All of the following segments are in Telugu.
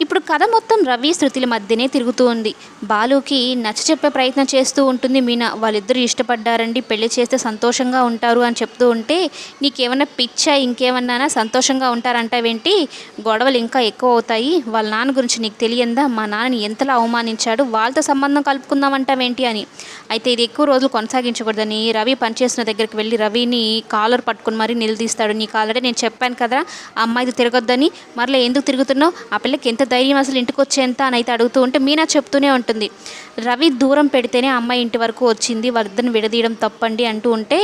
ఇప్పుడు కథ మొత్తం రవి శృతిల మధ్యనే తిరుగుతూ ఉంది. బాలుకి నచ్చచెప్పే ప్రయత్నం చేస్తూ ఉంటుంది మీనా. వాళ్ళిద్దరూ ఇష్టపడ్డారండి, పెళ్లి చేస్తే సంతోషంగా ఉంటారు అని చెప్తూ ఉంటే, నీకేమన్నా పిచ్చా ఇంకేమన్నానా, సంతోషంగా ఉంటారంటావేంటి, గొడవలు ఇంకా ఎక్కువ అవుతాయి, వాళ్ళ నాన్న గురించి నీకు తెలియందా, మా నాన్నని ఎంతలా అవమానించాడు, వాళ్ళతో సంబంధం కలుపుకుందామంటావేంటి అని. అయితే ఇది ఎక్కువ రోజులు కొనసాగించకూడదని రవి పనిచేస్తున్న దగ్గరికి వెళ్ళి రవిని కాలర్ పట్టుకుని మరీ నిలదీస్తాడు. నీకు ఆల్రెడీ నేను చెప్పాను కదా ఆ అమ్మాయిది తిరగొద్దని, మరలా ఎందుకు తిరుగుతున్నావు, ఆ పిల్లకి ఎంత ధైర్యం అసలు ఇంటికి వచ్చేంత అని అయితే అడుగుతూ ఉంటే మీనా చెప్తూనే ఉంటుంది. రవి దూరం పెడితేనే అమ్మాయి ఇంటి వరకు వచ్చింది, వాళ్ళిద్దరిని విడదీయడం తప్పండి అంటూ ఉంటే,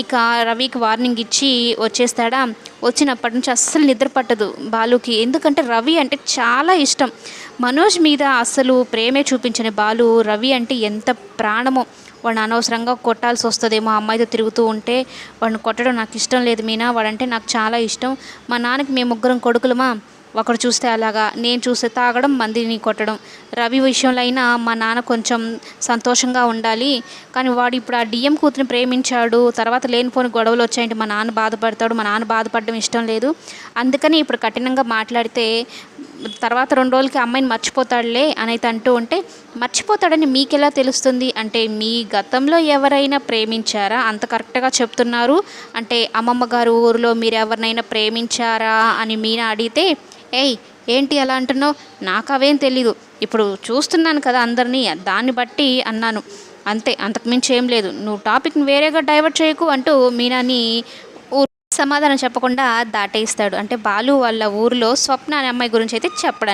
ఇక రవికి వార్నింగ్ ఇచ్చి వచ్చేస్తాడా. వచ్చినప్పటి నుంచి అస్సలు నిద్ర పట్టదు బాలుకి. ఎందుకంటే రవి అంటే చాలా ఇష్టం. మనోజ్ మీద అస్సలు ప్రేమే చూపించని బాలు రవి అంటే ఎంత ప్రాణమో. వాడిని అనవసరంగా కొట్టాల్సి వస్తుందేమో అమ్మాయితో తిరుగుతూ ఉంటే. వాడిని కొట్టడం నాకు ఇష్టం లేదు మీనా, వాడంటే నాకు చాలా ఇష్టం. మా నాన్నకి మేము ముగ్గురం కొడుకులమా, ఒకడు చూస్తే అలాగా, నేను చూస్తే తాగడం, మందిని కొట్టడం. రవి విషయంలో అయినా మా నాన్న కొంచెం సంతోషంగా ఉండాలి. కానీ వాడు ఇప్పుడు ఆ డిఎం కూతురిని ప్రేమించాడు, తర్వాత లేనిపోని గొడవలు వచ్చాయంటే మా నాన్న బాధపడతాడు, మా నాన్న బాధపడడం ఇష్టం లేదు. అందుకని ఇప్పుడు కఠినంగా మాట్లాడితే తర్వాత 2 రోజులకి అమ్మాయిని మర్చిపోతాడులే అని అయితే అంటూ ఉంటే, మర్చిపోతాడని మీకెలా తెలుస్తుంది అంటే, మీ గతంలో ఎవరైనా ప్రేమించారా, అంత కరెక్ట్గా చెప్తున్నారు అంటే, అమ్మమ్మ గారు ఊరిలో మీరు ఎవరినైనా ప్రేమించారా అని మీనా అడిగితే, ఏయ్ ఏంటి అలా అంటున్నావు, నాకు అవేం తెలీదు, ఇప్పుడు చూస్తున్నాను కదా అందరినీ, దాన్ని బట్టి అన్నాను అంతే, అంతకుమించి ఏం లేదు, నువ్వు టాపిక్ని వేరేగా డైవర్ట్ చేయకు అంటూ మీనాని సమాధానం చెప్పకుండా దాటేస్తాడు. అంటే బాలు వాళ్ళ ఊరిలో స్వప్న అనే అమ్మాయి గురించి అయితే చెప్పడానికి.